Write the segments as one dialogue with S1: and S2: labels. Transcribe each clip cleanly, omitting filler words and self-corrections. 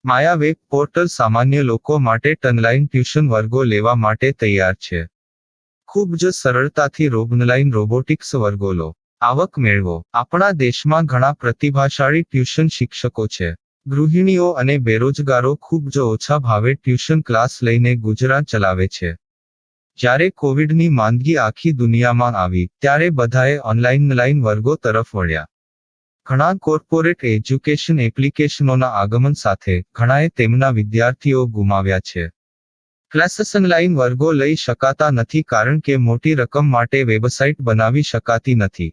S1: માયા web portal સામાન્ય લોકો માટે ઓનલાઈન ટ્યુશન વર્ગો લેવા માટે તૈયાર છે. ખૂબ જ સરળતાથી ઓનલાઈન રોબોટિક્સ વર્ગો લો, આવક મેળવો. આપણા દેશમાં ઘણા પ્રતિભાશાળી ટ્યુશન શિક્ષકો છે. ગૃહિણીઓ અને બેરોજગારો ખૂબ જ ઓછા ભાવે ટ્યુશન ક્લાસ લઈને ગુજરાન ચલાવે છે. જ્યારે કોવિડની માંદગી આખી દુનિયામાં આવી ત્યારે બધાએ ઓનલાઈન વર્ગો તરફ વળ્યા. ઘણા કોર્પોરેટ એજ્યુકેશન એપ્લિકેશનોના આગમન સાથે ઘણાએ તેમના વિદ્યાર્થીઓ ગુમાવ્યા છે. ક્લાસીસ ઓનલાઈન વર્ગો લઈ શકાતા નથી કારણ કે મોટી રકમ માટે વેબસાઇટ બનાવી શકાતી નથી.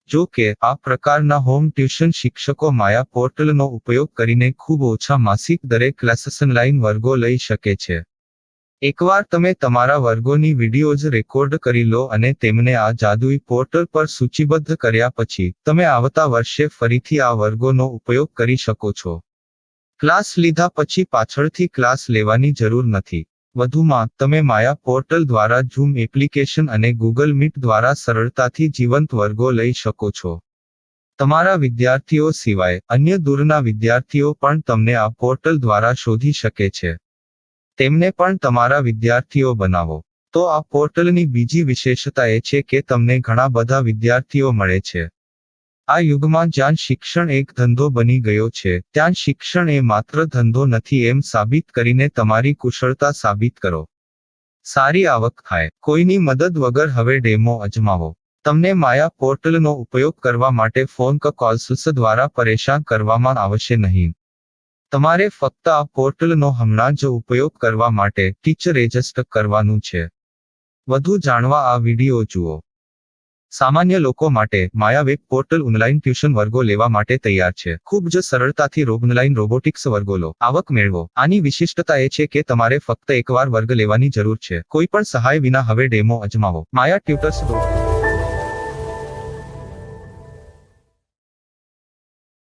S1: જો કે આ પ્રકારના હોમ ટ્યુશન શિક્ષકો માયા પોર્ટલનો ઉપયોગ કરીને ખૂબ ઓછા માસિક દરે ક્લાસીસ ઓનલાઈન વર્ગો લઈ શકે છે. એકવાર તમે તમારા વર્ગોની વિડીયોઝ રેકોર્ડ કરી લો અને તેમને આ જાદુઈ પોર્ટલ પર સૂચિબદ્ધ કર્યા પછી તમે આવતા વર્ષે ફરીથી આ વર્ગોનો ઉપયોગ કરી શકો છો. ક્લાસ લીધા પછી પાછળથી ક્લાસ લેવાની જરૂર નથી. વધુમાં તમે માયા પોર્ટલ દ્વારા ઝૂમ એપ્લિકેશન અને ગૂગલ મીટ દ્વારા સરળતાથી જીવંત વર્ગો લઈ શકો છો. તમારા વિદ્યાર્થીઓ સિવાય અન્ય દૂરના વિદ્યાર્થીઓ પણ તમને આ પોર્ટલ દ્વારા શોધી શકે છે. તેમને પણ તમારા વિદ્યાર્થીઓ બનાવો. તો આ પોર્ટલની બીજી વિશેષતા એ છે કે તમને ઘણા બધા વિદ્યાર્થીઓ મળે છે. આ યુગમાં જ્યાં શિક્ષણ એક ધંધો બની ગયો છે ત્યાં શિક્ષણ એ માત્ર ધંધો નથી એમ સાબિત કરીને તમારી કુશળતા સાબિત કરો. સારી આવક થાય. કોઈની મદદ વગર હવે ડેમો અજમાવો. તમને માયા પોર્ટલનો ઉપયોગ કરવા માટે ફોન કોલ્સ દ્વારા પરેશાન કરવામાં આવશે નહીં. તમારે ફક્ત આ પોર્ટલનો હમણાં જ ઉપયોગ કરવા માટે ટીચર રજિસ્ટર કરવાનું છે. વધુ જાણવા આ વિડિયો જુઓ. સામાન્ય લોકો માટે માયા વેબ પોર્ટલ ઓનલાઈન ટ્યુશન વર્ગો લેવા માટે તૈયાર છે. ખૂબ જ સરળતાથી ઓનલાઈન રોબોટિક્સ વર્ગો લો, આવક મેળવો. આની વિશિષ્ટતા એ છે કે તમારે ફક્ત એકવાર વર્ગ લેવાની જરૂર છે. કોઈ પણ સહાય વિના હવે ડેમો અજમાવો. માયા ટ્યુટર્સ.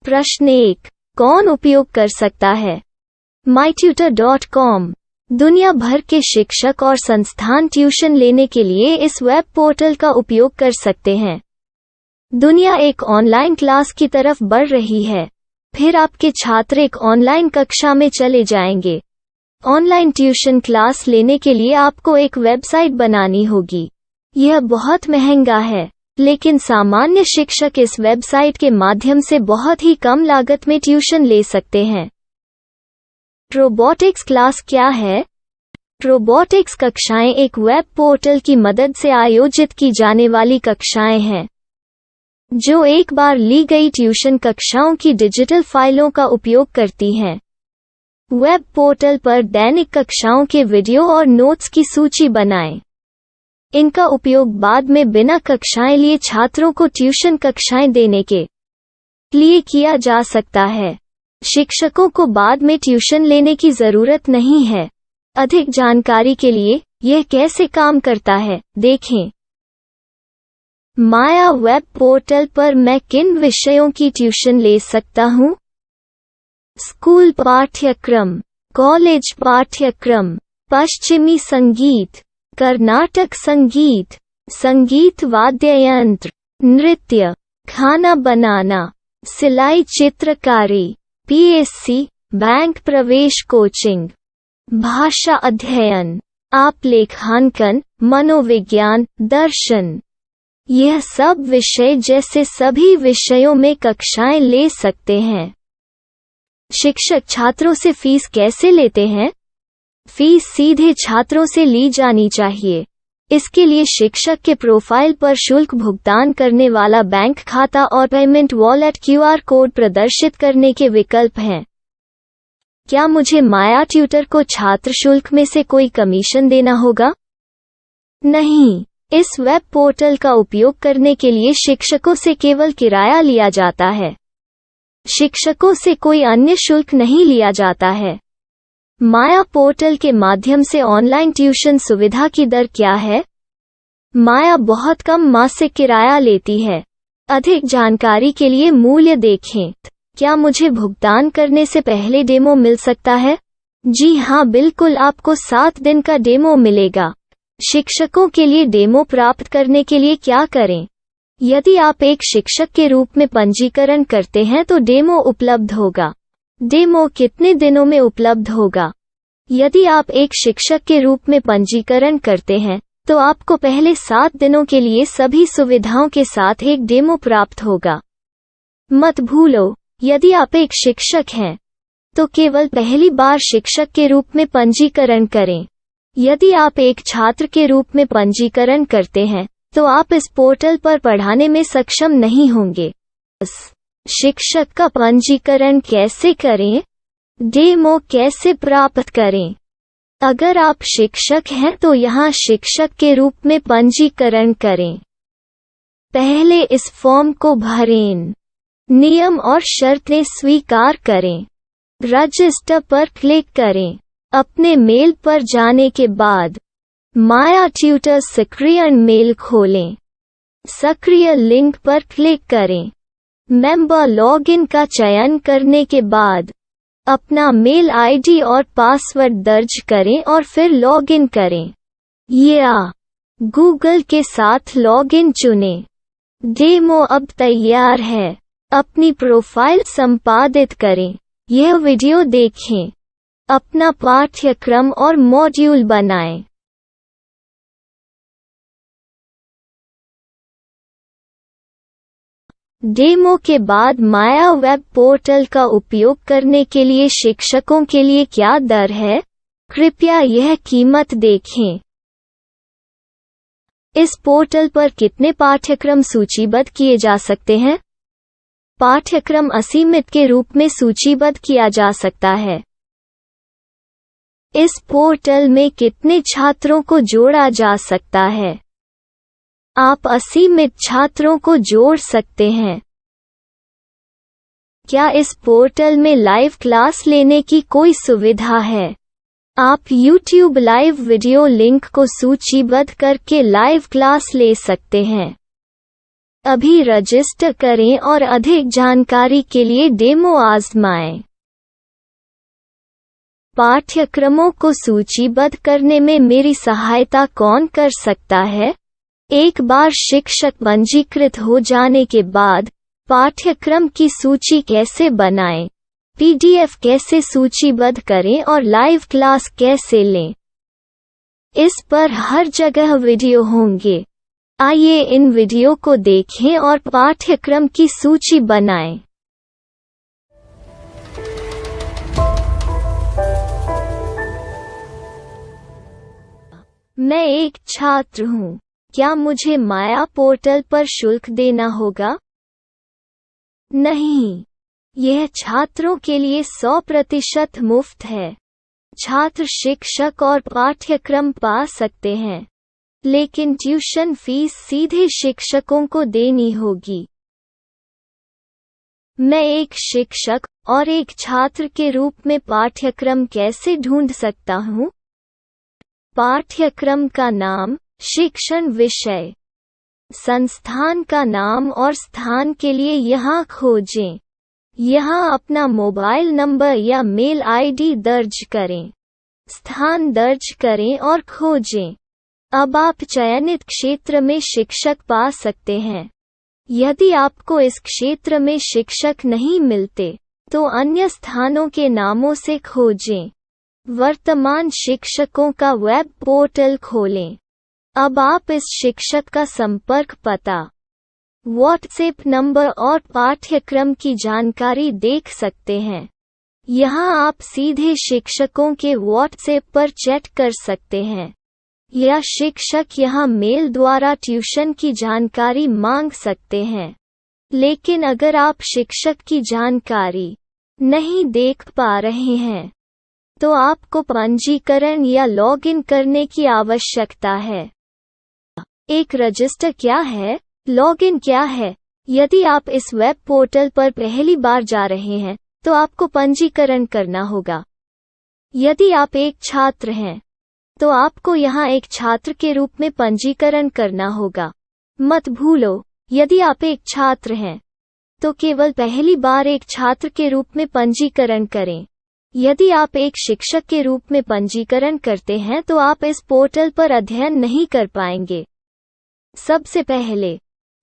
S2: प्रश्न 1. कौन उपयोग कर सकता है? mytutor.com दुनिया भर के शिक्षक और संस्थान ट्यूशन लेने के लिए इस वेब पोर्टल का उपयोग कर सकते हैं. दुनिया एक ऑनलाइन क्लास की तरफ बढ़ रही है. फिर आपके छात्र एक ऑनलाइन कक्षा में चले जाएंगे. ऑनलाइन ट्यूशन क्लास लेने के लिए आपको एक वेबसाइट बनानी होगी. यह बहुत महंगा है, लेकिन सामान्य शिक्षक इस वेबसाइट के माध्यम से बहुत ही कम लागत में ट्यूशन ले सकते हैं. रोबोटिक्स क्लास क्या है? रोबोटिक्स कक्षाएं एक वेब पोर्टल की मदद से आयोजित की जाने वाली कक्षाएं हैं, जो एक बार ली गई ट्यूशन कक्षाओं की डिजिटल फाइलों का उपयोग करती हैं. वेब पोर्टल पर दैनिक कक्षाओं के वीडियो और नोट्स की सूची बनाएं. इनका उपयोग बाद में बिना कक्षाएं लिए छात्रों को ट्यूशन कक्षाएं देने के लिए किया जा सकता है. शिक्षकों को बाद में ट्यूशन लेने की जरूरत नहीं है. अधिक जानकारी के लिए यह कैसे काम करता है देखें. माया वेब पोर्टल पर मैं किन विषयों की ट्यूशन ले सकता हूँ? स्कूल पाठ्यक्रम, कॉलेज पाठ्यक्रम, पश्चिमी संगीत, कर्नाटक संगीत, संगीत वाद्य यंत्र, नृत्य, खाना बनाना, सिलाई चित्रकारी, पीएससी, बैंक प्रवेश कोचिंग, भाषा अध्ययन, आलेखांकन, मनोविज्ञान, दर्शन. यह सब विषय जैसे सभी विषयों में कक्षाएं ले सकते हैं. शिक्षक छात्रों से फीस कैसे लेते हैं? फीस सीधे छात्रों से ली जानी चाहिए. इसके लिए शिक्षक के प्रोफाइल पर शुल्क भुगतान करने वाला बैंक खाता और पेमेंट वॉलेट क्यूआर कोड प्रदर्शित करने के विकल्प हैं. क्या मुझे माया ट्यूटर को छात्र शुल्क में से कोई कमीशन देना होगा? नहीं. इस वेब पोर्टल का उपयोग करने के लिए शिक्षकों से केवल किराया लिया जाता है. शिक्षकों से कोई अन्य शुल्क नहीं लिया जाता है. माया पोर्टल के माध्यम से ऑनलाइन ट्यूशन सुविधा की दर क्या है? माया बहुत कम मासिक किराया लेती है. अधिक जानकारी के लिए मूल्य देखें. क्या मुझे भुगतान करने से पहले डेमो मिल सकता है? जी हाँ, बिल्कुल. आपको 7 दिन का डेमो मिलेगा. शिक्षकों के लिए डेमो प्राप्त करने के लिए क्या करें? यदि आप एक शिक्षक के रूप में पंजीकरण करते हैं तो डेमो उपलब्ध होगा. डेमो कितने दिनों में उपलब्ध होगा? यदि आप एक शिक्षक के रूप में पंजीकरण करते हैं, तो आपको पहले 7 दिनों के लिए सभी सुविधाओं के साथ एक डेमो प्राप्त होगा। मत भूलो, यदि आप एक शिक्षक हैं, तो केवल पहली बार शिक्षक के रूप में पंजीकरण करें। यदि आप एक छात्र के रूप में पंजीकरण करते हैं, तो आप इस पोर्टल पर पढ़ाने में सक्षम नहीं होंगे। शिक्षक का पंजीकरण कैसे करें? डेमो कैसे प्राप्त करें? अगर आप शिक्षक हैं तो यहाँ शिक्षक के रूप में पंजीकरण करें। पहले इस फॉर्म को भरें। नियम और शर्तें स्वीकार करें। रजिस्टर पर क्लिक करें। अपने मेल पर जाने के बाद माया ट्यूटर सक्रिय मेल खोलें। सक्रिय लिंक पर क्लिक करें। मेंबर लॉगिन का चयन करने के बाद अपना मेल आईडी और पासवर्ड दर्ज करें और फिर लॉगिन करें या गूगल के साथ लॉगिन चुनें। डेमो अब तैयार है। अपनी प्रोफाइल संपादित करें। यह वीडियो देखें। अपना पाठ्यक्रम और मॉड्यूल बनाएं। डेमो के बाद माया वेब पोर्टल का उपयोग करने के लिए शिक्षकों के लिए क्या दर है? कृपया यह कीमत देखें। इस पोर्टल पर कितने पाठ्यक्रम सूचीबद्ध किए जा सकते हैं? पाठ्यक्रम असीमित के रूप में सूचीबद्ध किया जा सकता है। इस पोर्टल में कितने छात्रों को जोड़ा जा सकता है? आप असीमित छात्रों को जोड़ सकते हैं। क्या इस पोर्टल में लाइव क्लास लेने की कोई सुविधा है? आप YouTube लाइव वीडियो लिंक को सूचीबद्ध करके लाइव क्लास ले सकते हैं। अभी रजिस्टर करें और अधिक जानकारी के लिए डेमो आजमाएं। पाठ्यक्रमों को सूचीबद्ध करने में मेरी सहायता कौन कर सकता है? एक बार शिक्षक पंजीकृत हो जाने के बाद पाठ्यक्रम की सूची कैसे बनाएं, PDF कैसे सूचीबद्ध करें और लाइव क्लास कैसे लें, इस पर हर जगह वीडियो होंगे। आइए इन वीडियो को देखें और पाठ्यक्रम की सूची बनाएं। मैं एक छात्र हूँ। क्या मुझे माया पोर्टल पर शुल्क देना होगा? नहीं, यह छात्रों के लिए 100% मुफ्त है। छात्र शिक्षक और पाठ्यक्रम पा सकते हैं, लेकिन ट्यूशन फीस सीधे शिक्षकों को देनी होगी। मैं एक शिक्षक और एक छात्र के रूप में पाठ्यक्रम कैसे ढूंढ सकता हूँ? पाठ्यक्रम का नाम, शिक्षण विषय, संस्थान का नाम और स्थान के लिए यहाँ खोजें। यहाँ अपना मोबाइल नंबर या मेल आईडी दर्ज करें। स्थान दर्ज करें और खोजें। अब आप चयनित क्षेत्र में शिक्षक पा सकते हैं। यदि आपको इस क्षेत्र में शिक्षक नहीं मिलते, तो अन्य स्थानों के नामों से खोजें। वर्तमान शिक्षकों का वेब पोर्टल खोलें। अब आप इस शिक्षक का संपर्क पता, व्हाट्सएप नंबर और पाठ्यक्रम की जानकारी देख सकते हैं। यहाँ आप सीधे शिक्षकों के व्हाट्सएप पर चैट कर सकते हैं, या शिक्षक यहाँ मेल द्वारा ट्यूशन की जानकारी मांग सकते हैं। लेकिन अगर आप शिक्षक की जानकारी नहीं देख पा रहे हैं, तो आपको पंजीकरण या लॉगिन करने की आवश्यकता है। एक रजिस्टर क्या है? लॉगिन क्या है? यदि आप इस वेब पोर्टल पर पहली बार जा रहे हैं, तो आपको पंजीकरण करना होगा। यदि आप एक छात्र हैं, तो आपको यहाँ एक छात्र के रूप में पंजीकरण करना होगा। मत भूलो, यदि आप एक छात्र हैं, तो केवल पहली बार एक छात्र के रूप में पंजीकरण करें। यदि आप एक शिक्षक के रूप में पंजीकरण करते हैं तो आप इस पोर्टल पर अध्ययन नहीं कर पाएंगे। सबसे पहले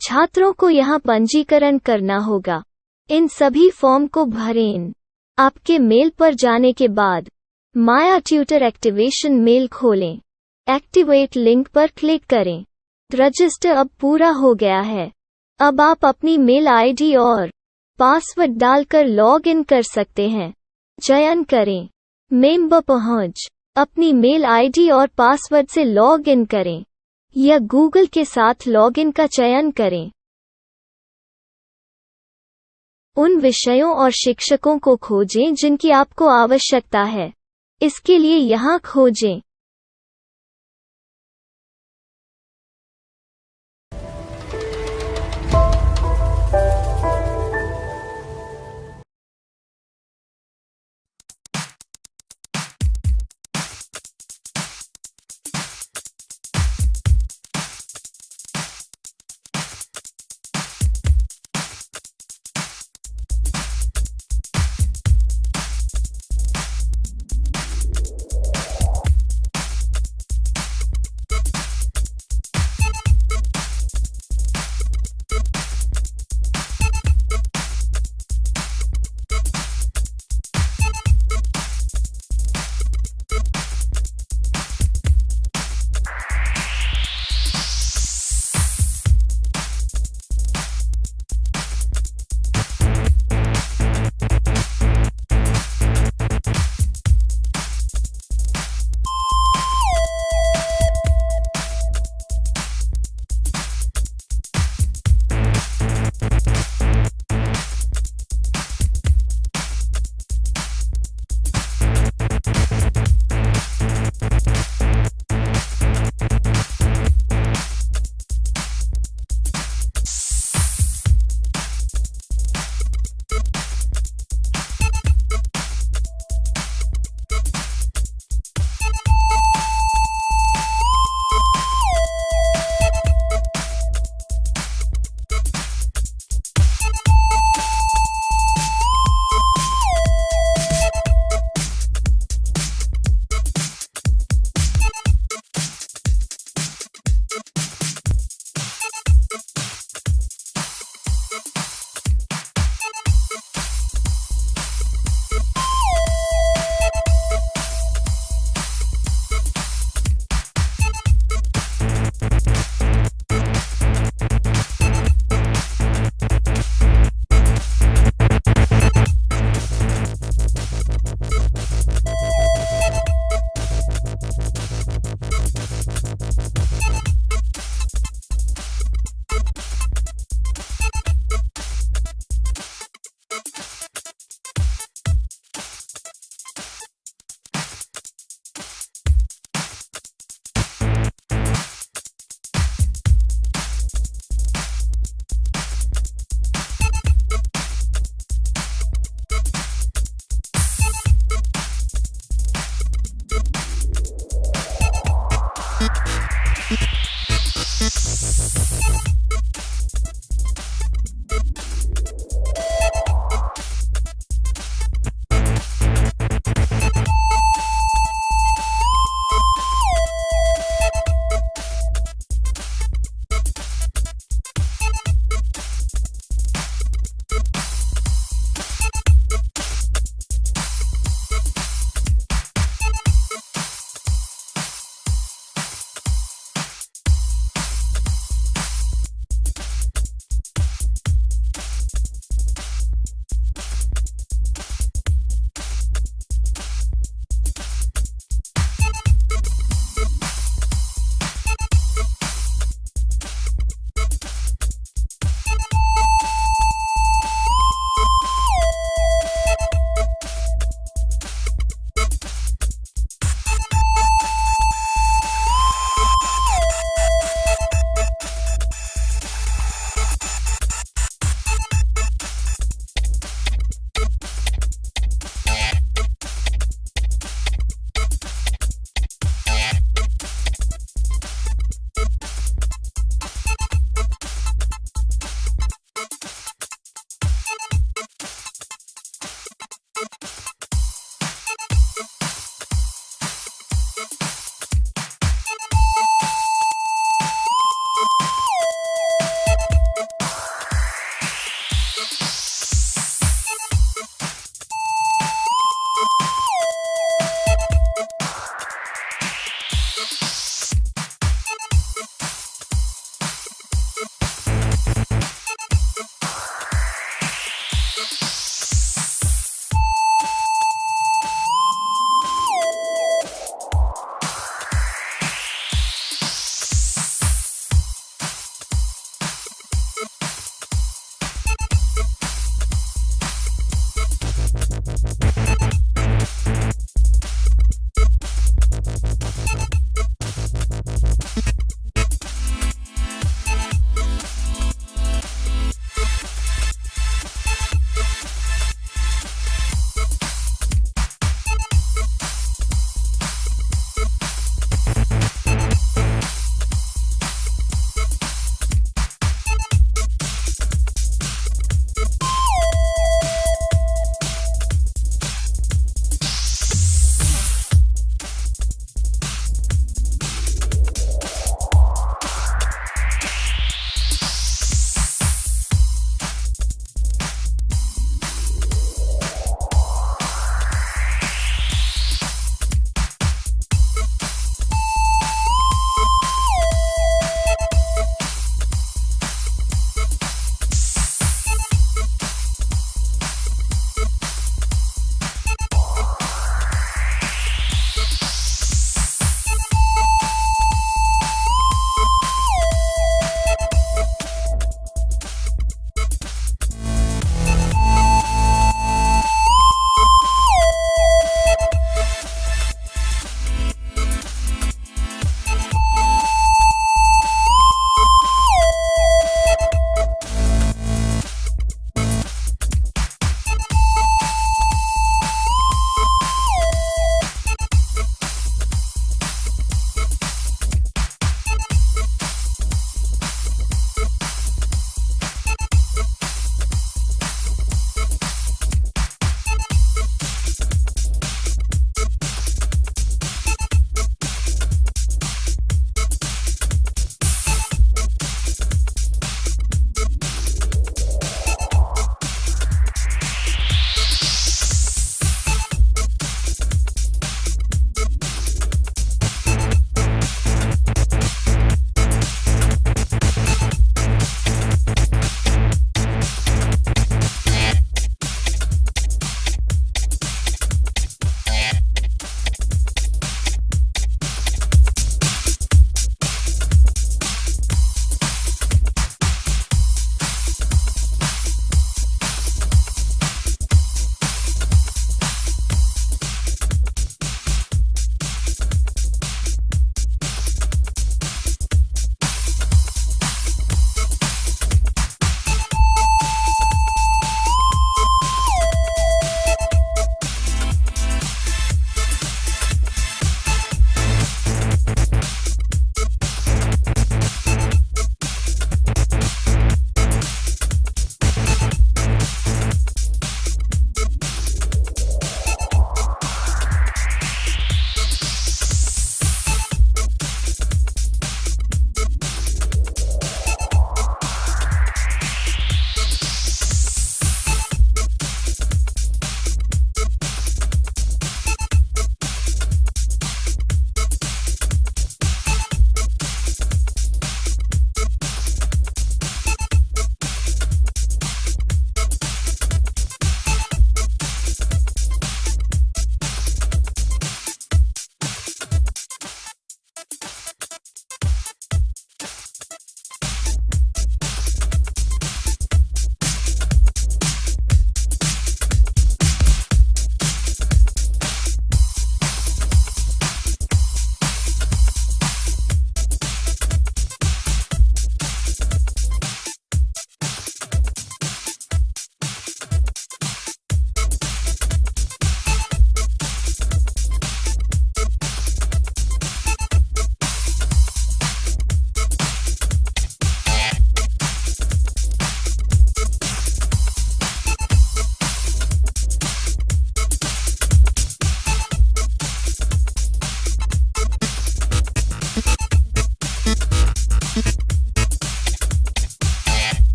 S2: छात्रों को यहाँ पंजीकरण करना होगा। इन सभी फॉर्म को भरें। आपके मेल पर जाने के बाद माया ट्यूटर एक्टिवेशन मेल खोलें। एक्टिवेट लिंक पर क्लिक करें। रजिस्टर अब पूरा हो गया है। अब आप अपनी मेल आईडी और पासवर्ड डालकर लॉग इन कर सकते हैं। चयन करें मेंबर पहुंच। अपनी मेल आईडी और पासवर्ड से लॉग इन करें या गूगल के साथ लॉग इन का चयन करें। उन विषयों और शिक्षकों को खोजें जिनकी आपको आवश्यकता है। इसके लिए यहाँ खोजें।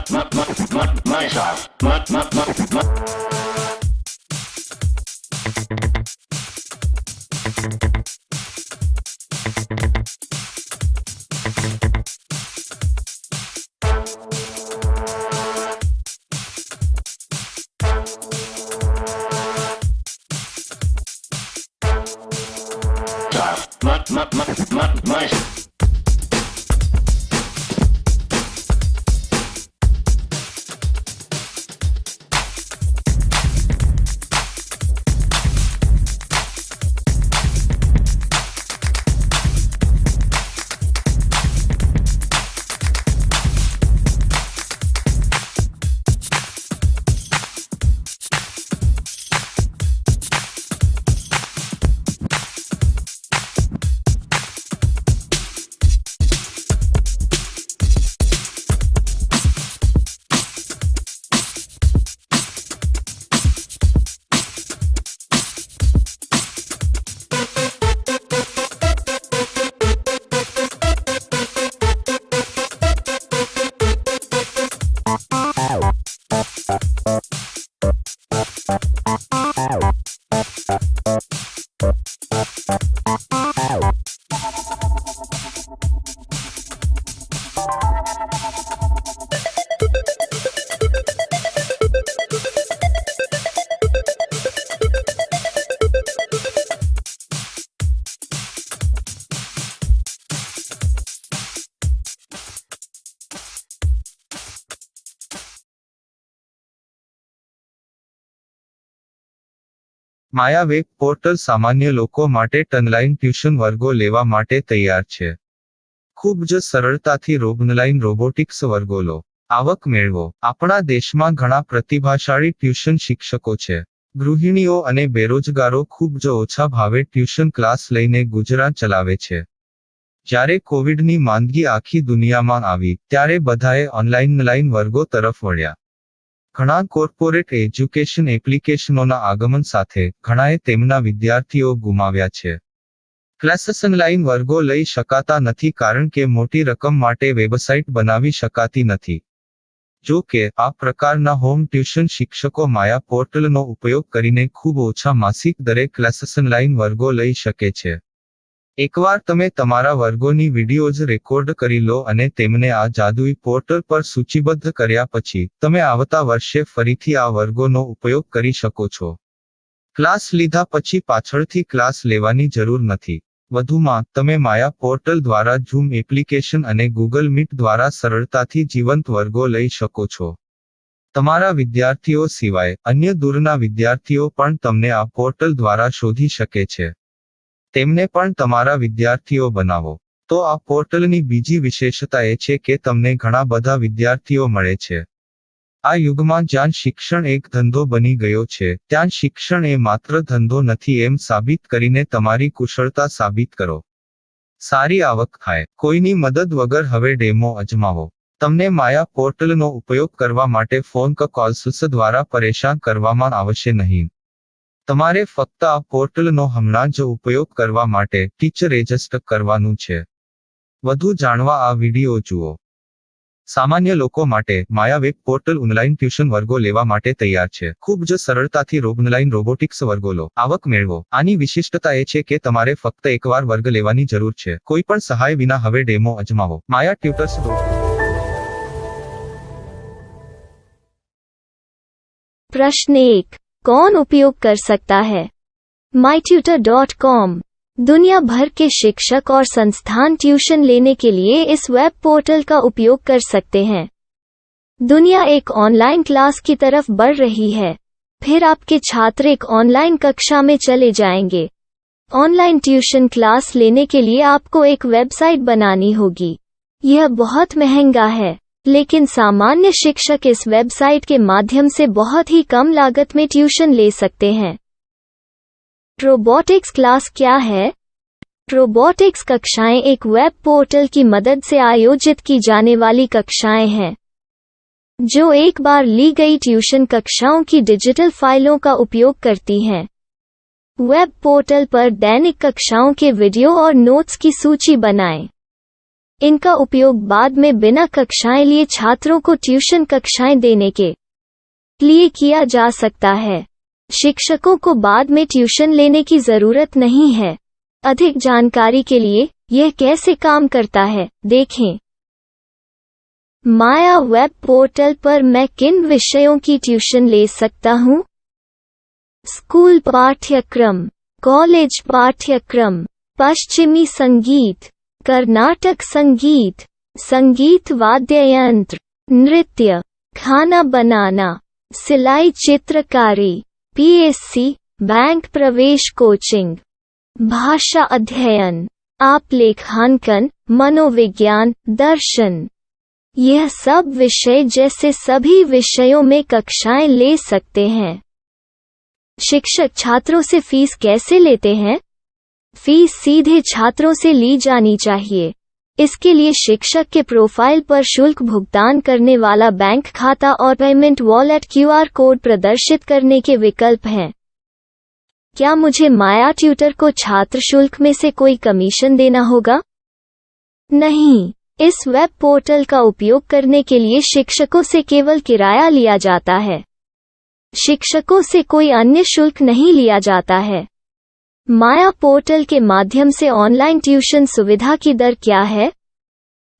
S3: My style. My
S1: Maya web portal સામાન્ય લોકો માટે ઓનલાઈન ટ્યુશન વર્ગો લેવા માટે તૈયાર છે. ખૂબ જ સરળતાથી ઓનલાઈન રોબોટિક્સ વર્ગો લો. આવક મેળવો. આપણા દેશમાં ઘણા પ્રતિભાશાળી ટ્યુશન શિક્ષકો છે. ગૃહિણીઓ અને બેરોજગારો ખૂબ જ ઓછા ભાવે ટ્યુશન ક્લાસ લઈને ગુજરાન ચલાવે છે. જ્યારે કોવિડની માંદગી આખી દુનિયામાં આવી ત્યારે બધાએ ઓનલાઈન વર્ગો તરફ વળ્યા. ઘણા કોર્પોરેટ એજ્યુકેશન એપ્લિકેશનોના આગમન સાથે ઘણાએ તેમના વિદ્યાર્થીઓ ગુમાવ્યા છે. ક્લાસીસ ઓનલાઈન વર્ગો લઈ શકાતા નથી કારણ કે મોટી રકમ માટે વેબસાઇટ બનાવી શકાતી નથી. જો કે આ પ્રકારના હોમ ટ્યુશન શિક્ષકો માયા પોર્ટલનો ઉપયોગ કરીને ખૂબ ઓછા માસિક દરે ક્લાસીસ ઓનલાઈન વર્ગો લઈ શકે છે. એકવાર તમે તમારા વર્ગોની વિડીયોઝ રેકોર્ડ કરી લો અને તેમને આ જાદુઈ પોર્ટલ પર સૂચિબદ્ધ કર્યા પછી તમે આવતા વર્ષે ફરીથી આ વર્ગોનો ઉપયોગ કરી શકો છો. ક્લાસ લીધા પછી પાછળથી ક્લાસ લેવાની જરૂર નથી. વધુમાં તમે માયા પોર્ટલ દ્વારા ઝૂમ એપ્લિકેશન અને ગૂગલ મીટ દ્વારા સરળતાથી જીવંત વર્ગો લઈ શકો છો. તમારા વિદ્યાર્થીઓ સિવાય અન્ય દૂરના વિદ્યાર્થીઓ પણ તમને આ પોર્ટલ દ્વારા શોધી શકે છે. તેમને પણ તમારા વિદ્યાર્થીઓ બનાવો. તો આ પોર્ટલની બીજી વિશેષતા એ છે કે તમને ઘણા બધા વિદ્યાર્થીઓ મળે છે. આ યુગમાં જ્યાં શિક્ષણ એક ધંધો બની ગયો છે ત્યાં શિક્ષણ એ માત્ર ધંધો નથી એમ સાબિત કરીને તમારી કુશળતા સાબિત કરો. સારી આવક થાય. કોઈની મદદ વગર હવે ડેમો અજમાવો. તમને માયા પોર્ટલનો ઉપયોગ કરવા માટે ફોન કોલ્સ દ્વારા પરેશાન કરવામાં આવશે નહીં. તમારે ફક્ત આ પોર્ટલનો હમણાં જ ઉપયોગ કરવા માટે ટીચર રજિસ્ટર કરવાનું છે. વધુ જાણવા આ વિડિયો જુઓ. સામાન્ય લોકો માટે માયા વેબ પોર્ટલ ઓનલાઈન ટ્યુશન વર્ગો લેવા માટે તૈયાર છે. ખૂબ જ સરળતાથી ઓનલાઈન રોબોટિક્સ વર્ગો લો. આવક મેળવો. આની વિશિષ્ટતા એ છે કે તમારે ફક્ત એકવાર વર્ગ લેવાની જરૂર છે. કોઈ પણ સહાય વિના હવે ડેમો અજમાવો. માયા ટ્યુટર્સ.
S2: प्रश्न 1. कौन उपयोग कर सकता है? mytutor.com दुनिया भर के शिक्षक और संस्थान ट्यूशन लेने के लिए इस वेब पोर्टल का उपयोग कर सकते हैं. दुनिया एक ऑनलाइन क्लास की तरफ बढ़ रही है. फिर आपके छात्र एक ऑनलाइन कक्षा में चले जाएंगे. ऑनलाइन ट्यूशन क्लास लेने के लिए आपको एक वेबसाइट बनानी होगी. यह बहुत महंगा है, लेकिन सामान्य शिक्षक इस वेबसाइट के माध्यम से बहुत ही कम लागत में ट्यूशन ले सकते हैं. रोबोटिक्स क्लास क्या है? रोबोटिक्स कक्षाएं एक वेब पोर्टल की मदद से आयोजित की जाने वाली कक्षाएं हैं, जो एक बार ली गई ट्यूशन कक्षाओं की डिजिटल फाइलों का उपयोग करती हैं. वेब पोर्टल पर दैनिक कक्षाओं के वीडियो और नोट्स की सूची बनाएं. इनका उपयोग बाद में बिना कक्षाएं लिए छात्रों को ट्यूशन कक्षाएं देने के लिए किया जा सकता है। शिक्षकों को बाद में ट्यूशन लेने की जरूरत नहीं है। अधिक जानकारी के लिए यह कैसे काम करता है, देखें। माया वेब पोर्टल पर मैं किन विषयों की ट्यूशन ले सकता हूँ? स्कूल पाठ्यक्रम, कॉलेज पाठ्यक्रम, पश्चिमी संगीत, कर्नाटक संगीत, संगीत वाद्य यंत्र, नृत्य, खाना बनाना, सिलाई चित्रकारी, पीएससी, बैंक प्रवेश कोचिंग, भाषा अध्ययन, आप लेखांकन, मनोविज्ञान, दर्शन। यह सब विषय जैसे सभी विषयों में कक्षाएं ले सकते हैं। शिक्षक छात्रों से फीस कैसे लेते हैं? फीस सीधे छात्रों से ली जानी चाहिए। इसके लिए शिक्षक के प्रोफाइल पर शुल्क भुगतान करने वाला बैंक खाता और पेमेंट वॉलेट क्यूआर कोड प्रदर्शित करने के विकल्प हैं। क्या मुझे माया ट्यूटर को छात्र शुल्क में से कोई कमीशन देना होगा? नहीं, इस वेब पोर्टल का उपयोग करने के लिए शिक्षकों से केवल किराया लिया जाता है। शिक्षकों से कोई अन्य शुल्क नहीं लिया जाता है। माया पोर्टल के माध्यम से ऑनलाइन ट्यूशन सुविधा की दर क्या है?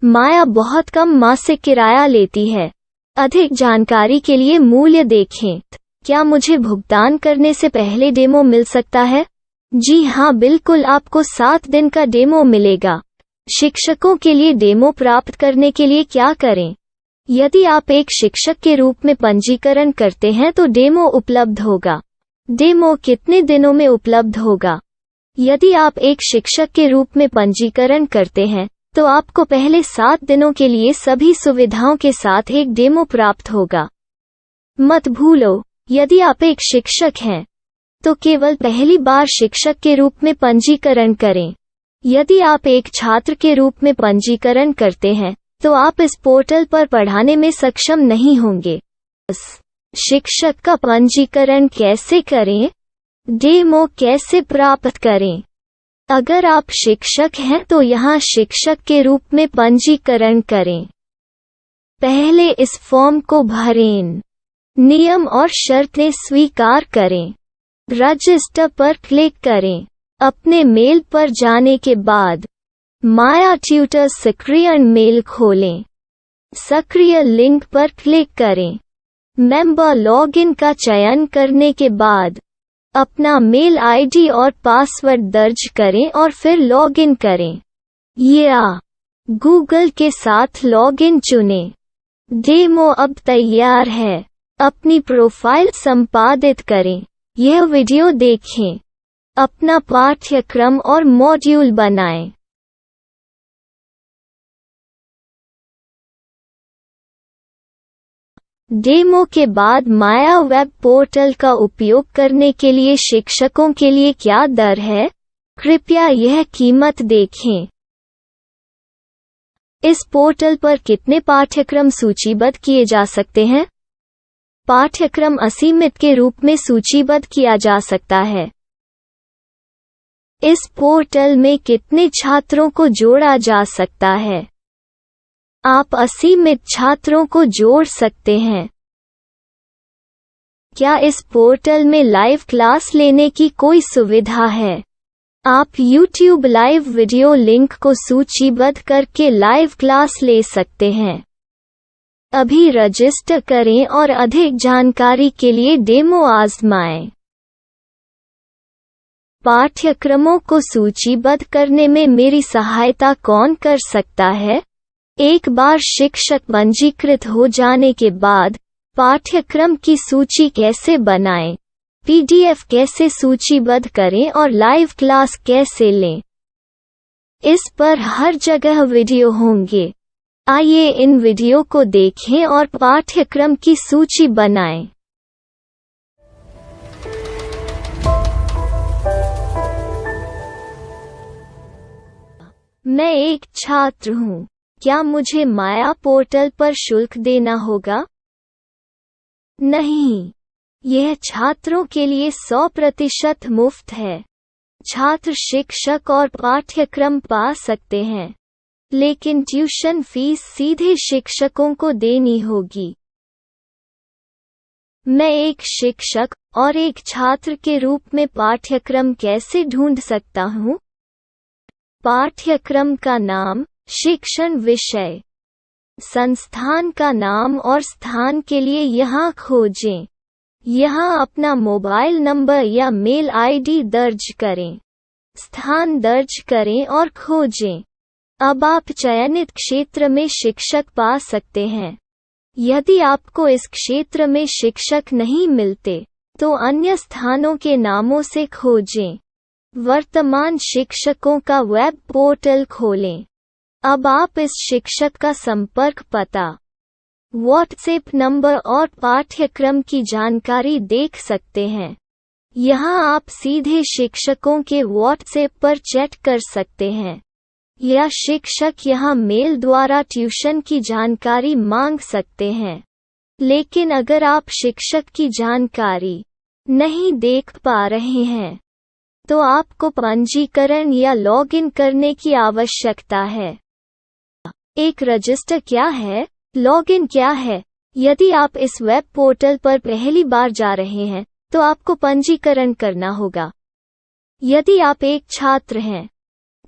S2: माया बहुत कम मासिक किराया लेती है। अधिक जानकारी के लिए मूल्य देखें। क्या मुझे भुगतान करने से पहले डेमो मिल सकता है? जी हाँ, बिल्कुल, आपको 7 दिन का डेमो मिलेगा। शिक्षकों के लिए डेमो प्राप्त करने के लिए क्या करें? यदि आप एक शिक्षक के रूप में पंजीकरण करते हैं तो डेमो उपलब्ध होगा। डेमो कितने दिनों में उपलब्ध होगा? यदि आप एक शिक्षक के रूप में पंजीकरण करते हैं तो आपको पहले 7 दिनों के लिए सभी सुविधाओं के साथ एक डेमो प्राप्त होगा। मत भूलो, यदि आप एक शिक्षक हैं तो केवल पहली बार शिक्षक के रूप में पंजीकरण करें। यदि आप एक छात्र के रूप में पंजीकरण करते हैं तो आप इस पोर्टल पर पढ़ाने में सक्षम नहीं होंगे। शिक्षक का पंजीकरण कैसे करें? डेमो कैसे प्राप्त करें? अगर आप शिक्षक हैं तो यहाँ शिक्षक के रूप में पंजीकरण करें। पहले इस फॉर्म को भरें। नियम और शर्तें स्वीकार करें। रजिस्टर पर क्लिक करें। अपने मेल पर जाने के बाद माया ट्यूटर सक्रिय मेल खोलें। सक्रिय लिंक पर क्लिक करें। मेंबर लॉगिन का चयन करने के बाद अपना मेल आईडी और पासवर्ड दर्ज करें और फिर लॉगिन करें या गूगल के साथ लॉगिन चुनें। डेमो अब तैयार है। अपनी प्रोफाइल संपादित करें। यह वीडियो देखें। अपना पाठ्यक्रम और मॉड्यूल बनाएं। डेमो के बाद माया वेब पोर्टल का उपयोग करने के लिए शिक्षकों के लिए क्या दर है? कृपया यह कीमत देखें। इस पोर्टल पर कितने पाठ्यक्रम सूचीबद्ध किए जा सकते हैं? पाठ्यक्रम असीमित के रूप में सूचीबद्ध किया जा सकता है। इस पोर्टल में कितने छात्रों को जोड़ा जा सकता है? आप असीमित छात्रों को जोड़ सकते हैं। क्या इस पोर्टल में लाइव क्लास लेने की कोई सुविधा है? आप YouTube लाइव वीडियो लिंक को सूचीबद्ध करके लाइव क्लास ले सकते हैं। अभी रजिस्टर करें और अधिक जानकारी के लिए डेमो आजमाएं। पाठ्यक्रमों को सूचीबद्ध करने में मेरी सहायता कौन कर सकता है? एक बार शिक्षक पंजीकृत हो जाने के बाद पाठ्यक्रम की सूची कैसे बनाएं, PDF कैसे सूचीबद्ध करें और लाइव क्लास कैसे लें, इस पर हर जगह वीडियो होंगे। आइए इन वीडियो को देखें और पाठ्यक्रम की सूची बनाएं। मैं एक छात्र हूँ। क्या मुझे माया पोर्टल पर शुल्क देना होगा? नहीं, यह छात्रों के लिए 100% मुफ्त है। छात्र शिक्षक और पाठ्यक्रम पा सकते हैं। लेकिन ट्यूशन फीस सीधे शिक्षकों को देनी होगी। मैं एक शिक्षक और एक छात्र के रूप में पाठ्यक्रम कैसे ढूंढ सकता हूँ? पाठ्यक्रम का नाम, शिक्षण विषय, संस्थान का नाम और स्थान के लिए यहाँ खोजें। यहाँ अपना मोबाइल नंबर या मेल आईडी दर्ज करें। स्थान दर्ज करें और खोजें। अब आप चयनित क्षेत्र में शिक्षक पा सकते हैं। यदि आपको इस क्षेत्र में शिक्षक नहीं मिलते, तो अन्य स्थानों के नामों से खोजें। वर्तमान शिक्षकों का वेब पोर्टल खोलें। अब आप इस शिक्षक का संपर्क पता, व्हाट्सएप नंबर और पाठ्यक्रम की जानकारी देख सकते हैं। यहाँ आप सीधे शिक्षकों के व्हाट्सएप पर चैट कर सकते हैं, या शिक्षक यहाँ मेल द्वारा ट्यूशन की जानकारी मांग सकते हैं। लेकिन अगर आप शिक्षक की जानकारी नहीं देख पा रहे हैं, तो आपको पंजीकरण या लॉगिन करने की आवश्यकता है। एक रजिस्टर क्या है? लॉगिन क्या है? यदि आप इस वेब पोर्टल पर पहली बार जा रहे हैं, तो आपको पंजीकरण करना होगा। यदि आप एक छात्र हैं,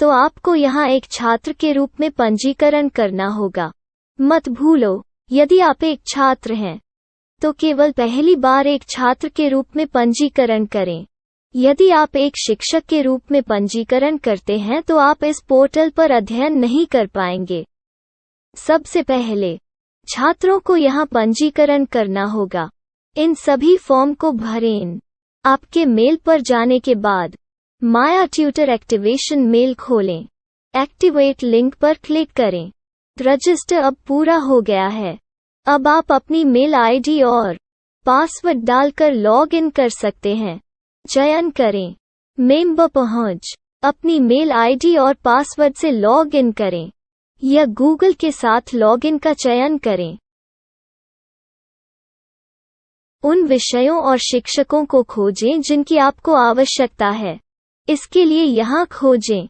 S2: तो आपको यहाँ एक छात्र के रूप में पंजीकरण करना होगा। मत भूलो, यदि आप एक छात्र हैं, तो केवल पहली बार एक छात्र के रूप में पंजीकरण करें। यदि आप एक शिक्षक के रूप में पंजीकरण करते हैं, तो आप इस पोर्टल पर अध्ययन नहीं कर पाएंगे। सबसे पहले, छात्रों को यहाँ पंजीकरण करना होगा। इन सभी फॉर्म को भरें। आपके मेल पर जाने के बाद माया ट्यूटर एक्टिवेशन मेल खोलें। एक्टिवेट लिंक पर क्लिक करें। रजिस्टर अब पूरा हो गया है। अब आप अपनी मेल आईडी और पासवर्ड डालकर लॉग इन कर सकते हैं। चयन करें मेंबर पहुंच। अपनी मेल आईडी और पासवर्ड से लॉग इन करें, या गूगल के साथ लॉगिन का चयन करें। उन विषयों और शिक्षकों को खोजें जिनकी आपको आवश्यकता है। इसके लिए यहाँ खोजें।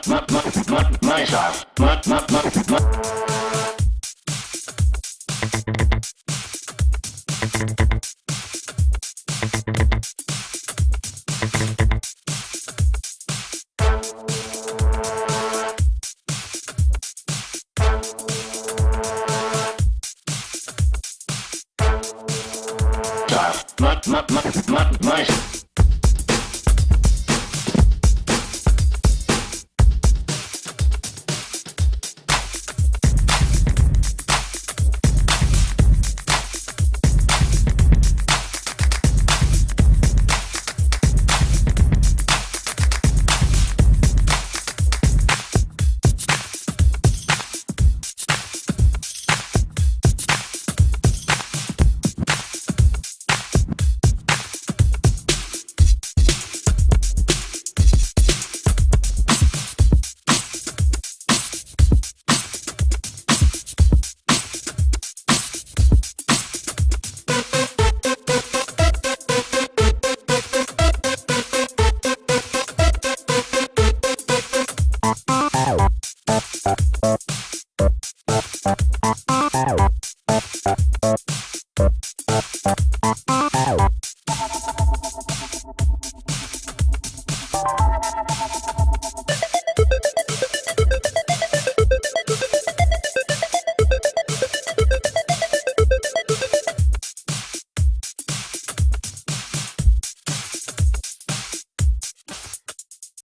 S3: my style. My style.